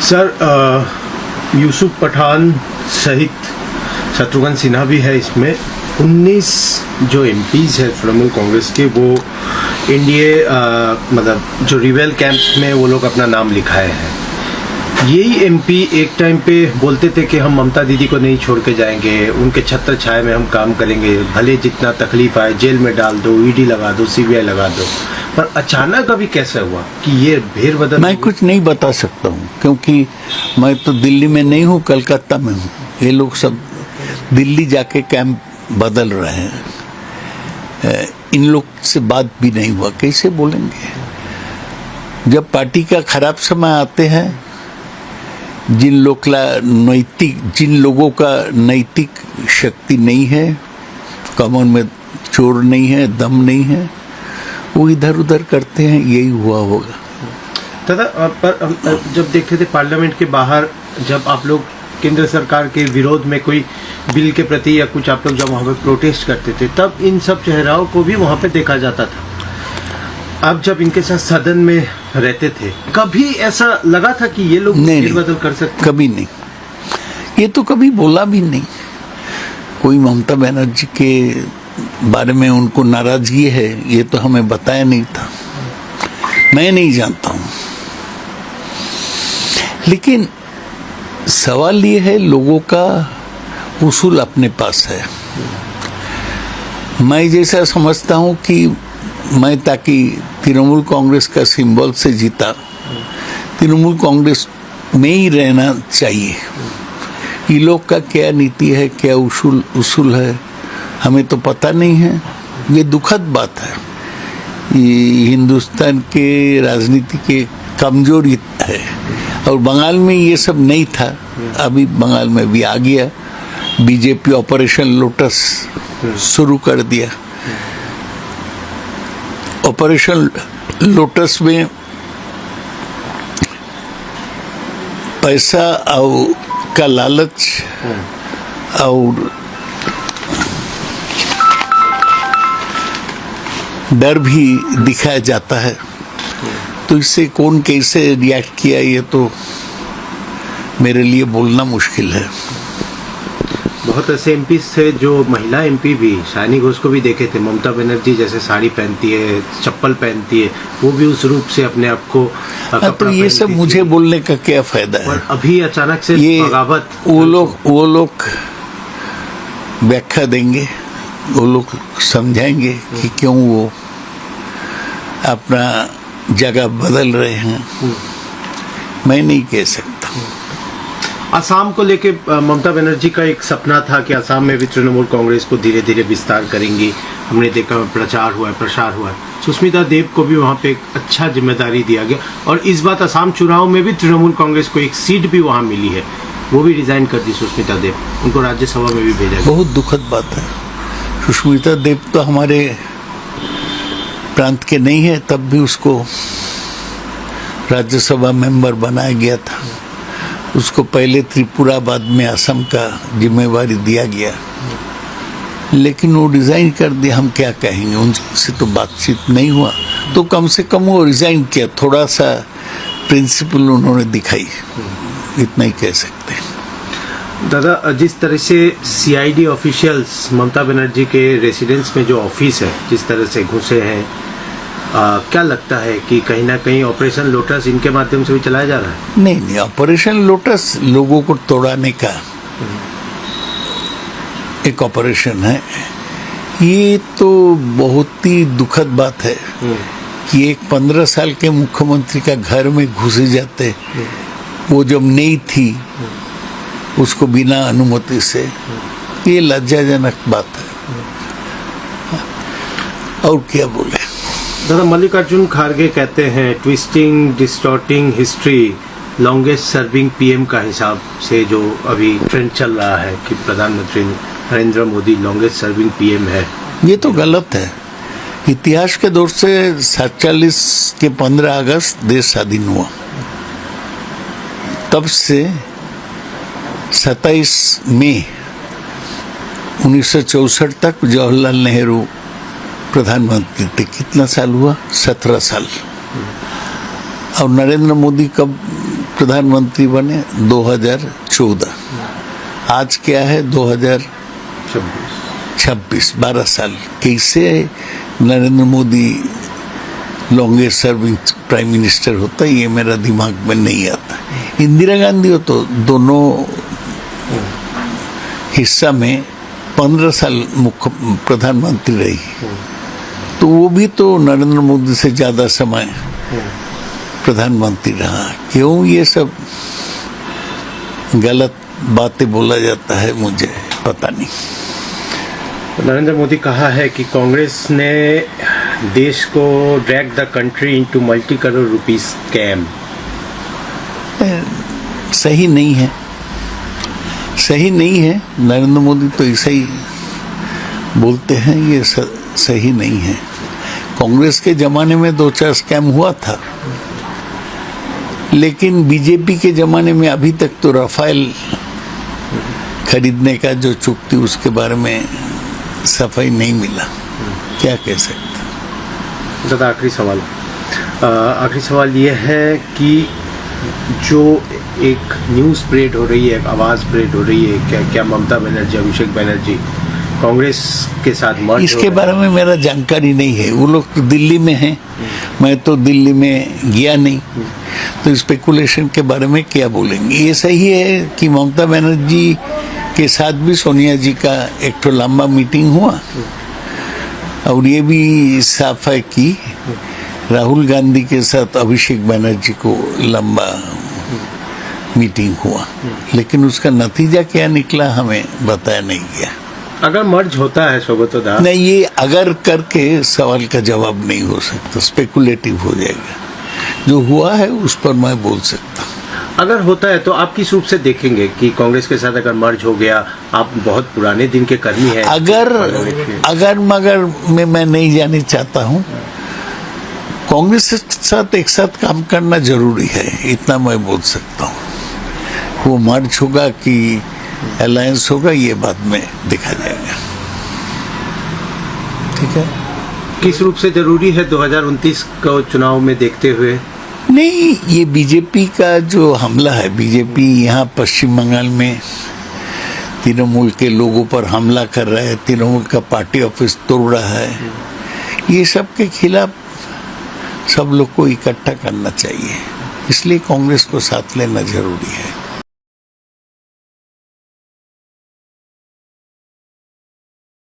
Sir, Yusuf Pathan सहित शत्रुघ्न सिन्हा भी है इसमें। 19 जो एमपीज है तृणमूल कांग्रेस के, वो एनडीए मतलब जो रिबेल कैंप में वो लोग अपना नाम लिखाए हैं। यही एमपी एक टाइम पे बोलते थे कि हम ममता दीदी को नहीं छोड़ के जाएंगे, उनके छत्र छाया में हम काम करेंगे, भले जितना तकलीफ आए जेल में डाल दो, ईडी लगा दो, सीबीआई लगा दो। पर अचानक अभी कैसे हुआ कि ये भेड़ बदल? मैं कुछ नहीं बता सकता हूँ, क्योंकि मैं तो दिल्ली में नहीं हूँ, कलकत्ता में हूँ। ये लोग सब दिल्ली जाके कैंप बदल रहे हैं। इन लोग से बात भी नहीं हुआ, कैसे बोलेंगे? जब पार्टी का खराब समय आते हैं, जिन लोगों का नैतिक शक्ति नहीं है, कमर में चोर नहीं है, दम नहीं है, वो इधर उधर करते हैं। यही हुआ होगा। दादा, पर जब देखते थे पार्लियामेंट के बाहर, जब आप लोग केंद्र सरकार के विरोध में कोई बिल के प्रति या कुछ आप लोग जब वहाँ पे प्रोटेस्ट करते थे, तब इन सब चेहराओं को भी वहाँ पे देखा जाता था। अब जब इनके साथ सदन में रहते थे, कभी ऐसा लगा था कि ये लोग बदल कर सकते? कभी नहीं। ये तो कभी बोला भी नहीं। कोई ममता बनर्जी के बारे में उनको नाराजगी है, ये तो हमें बताया नहीं था। मैं नहीं जानता हूँ। लेकिन सवाल ये है, लोगों का उसूल अपने पास है। मैं जैसा समझता हूँ कि मैं ताकि तृणमूल कांग्रेस का सिंबल से जीता, तृणमूल कांग्रेस में ही रहना चाहिए। ये लोग का क्या नीति है, क्या उसूल है, हमें तो पता नहीं है। ये दुखद बात है। ये हिंदुस्तान के राजनीति के कमजोरी है। और बंगाल में ये सब नहीं था, अभी बंगाल में भी आ गया। बीजेपी ऑपरेशन लोटस शुरू कर दिया। ऑपरेशन लोटस में पैसा और का लालच और डर भी दिखाया जाता है। तो इससे कौन कैसे रिएक्ट किया, ये तो मेरे लिए बोलना मुश्किल है। बहुत ऐसे एमपी थे जो महिला एमपी भी, शाइनी घोष को भी देखे थे, ममता बनर्जी जैसे साड़ी पहनती है, चप्पल पहनती है, वो भी उस रूप से अपने आप को तो ये सब मुझे बोलने का क्या फायदा है? अभी अचानक से ये बगावत, वो लोग व्याख्या देंगे, वो लोग समझाएंगे कि क्यों वो अपना जगह बदल रहे हैं। मैं नहीं कह सकता। असम को लेके ममता बनर्जी का एक सपना था कि असम में भी तृणमूल कांग्रेस को धीरे धीरे विस्तार करेंगी। हमने देखा प्रचार हुआ है। सुष्मिता देव को भी वहाँ पे एक अच्छा जिम्मेदारी दिया गया, और इस बार असम चुनाव में भी तृणमूल कांग्रेस को एक सीट भी वहाँ मिली है। वो भी रिजाइन कर दी सुष्मिता देव, उनको राज्यसभा में भी भेजा गया। बहुत दुखद बात है। सुष्मिता देव तो हमारे प्रांत के नहीं है, तब भी उसको राज्यसभा मेंबर बनाया गया था। उसको पहले त्रिपुरा, बाद में असम का जिम्मेवारी दिया गया, लेकिन वो रिजाइन कर दिया। हम क्या कहेंगे, उनसे तो बातचीत नहीं हुआ, तो कम से कम वो रिजाइन किया। थोड़ा सा प्रिंसिपल उन्होंने दिखाई, इतना ही कह सकते हैं। दादा, जिस तरह से सीआईडी ऑफिशियल्स ममता बनर्जी के रेसिडेंस में जो ऑफिस है, जिस तरह से घुसे हैं, क्या लगता है कि कहीं ना कहीं ऑपरेशन लोटस इनके माध्यम से भी चलाया जा रहा है? नहीं, ऑपरेशन लोटस लोगों को तोड़ाने का एक ऑपरेशन है। ये तो बहुत ही दुखद बात है कि एक 15 साल के मुख्यमंत्री का घर में घुसे जाते, वो जब नहीं थी उसको बिना अनुमति से। ये लज्जाजनक बात है। और क्या बोले? दादा, मल्लिकार्जुन खड़गे कहते हैं twisting distorting history longest serving PM का हिसाब से जो अभी ट्रेंड चल रहा है कि प्रधानमंत्री Narendra Modi longest serving PM है। ये तो गलत है। इतिहास के दौर से 47 के 15 अगस्त देश स्वाधीन हुआ, तब से 27 मई 1964 तक जवाहरलाल नेहरू प्रधानमंत्री थे। कितना साल हुआ? 17 साल। और नरेंद्र मोदी कब प्रधानमंत्री बने 2014, आज क्या है 2026, 12 साल। कैसे Narendra Modi longest serving prime minister होता है, ये मेरा दिमाग में नहीं आता। इंदिरा गांधी हो तो दोनों हिस्सा में 15 साल मुख्य प्रधानमंत्री रही, तो वो भी तो नरेंद्र मोदी से ज्यादा समय प्रधानमंत्री रहा। क्यों ये सब गलत बातें बोला जाता है, मुझे पता नहीं। नरेंद्र मोदी कहा है कि कांग्रेस ने देश को drag the country into multi crore rupees scam. सही नहीं है, सही नहीं है। नरेंद्र मोदी तो ऐसा ही बोलते हैं, ये सही नहीं है। कांग्रेस के जमाने में 2-4 स्कैम हुआ था, लेकिन बीजेपी के जमाने में अभी तक तो राफेल खरीदने का जो चुक्ति, उसके बारे में सफाई नहीं मिला। क्या कह सकते। दादा आखिरी सवाल ये है कि जो एक न्यूज़ स्प्रेड हो रही है, एक आवाज़ स्प्रेड हो रही है, क्या ममता बनर्जी, अभिषेक बनर्जी कांग्रेस के साथ मर्ज, इसके बारे में मेरा जानकारी नहीं है। वो लोग तो दिल्ली में हैं, मैं तो दिल्ली में गया नहीं, तो स्पेकुलेशन के बारे में क्या बोलेंगे। ये सही है कि ममता बनर्जी के साथ भी सोनिया जी का एक तो लंबा मीटिंग हुआ, और ये भी साफ है कि राहुल गांधी के साथ अभिषेक बनर्जी को लंबा मीटिंग हुआ, लेकिन उसका नतीजा क्या निकला हमें बताया नहीं गया। अगर मर्ज होता है सोबतोदा, नहीं, ये अगर करके सवाल का जवाब नहीं हो सकता, स्पेकुलेटिव हो जाएगा। जो हुआ है उस पर मैं बोल सकता। अगर होता है तो आप किस रूप से देखेंगे कि कांग्रेस के साथ अगर मर्ज हो गया? आप बहुत पुराने दिन के कर्मी हैं। अगर मगर मैं नहीं जाने चाहता हूँ। कांग्रेस के साथ एक साथ काम करना जरूरी है, इतना मैं बोल सकता हूँ। वो मर्ज होगा कि अलायंस होगा, ये बाद में देखा जाएगा। ठीक है। किस रूप से जरूरी है 2029 को चुनाव में देखते हुए? नहीं, ये बीजेपी का जो हमला है, बीजेपी यहाँ पश्चिम बंगाल में तृणमूल के लोगों पर हमला कर रहा है, तृणमूल का पार्टी ऑफिस तोड़ रहा है, ये सब के खिलाफ सब लोग को इकट्ठा करना चाहिए। इसलिए कांग्रेस को साथ लेना जरूरी है।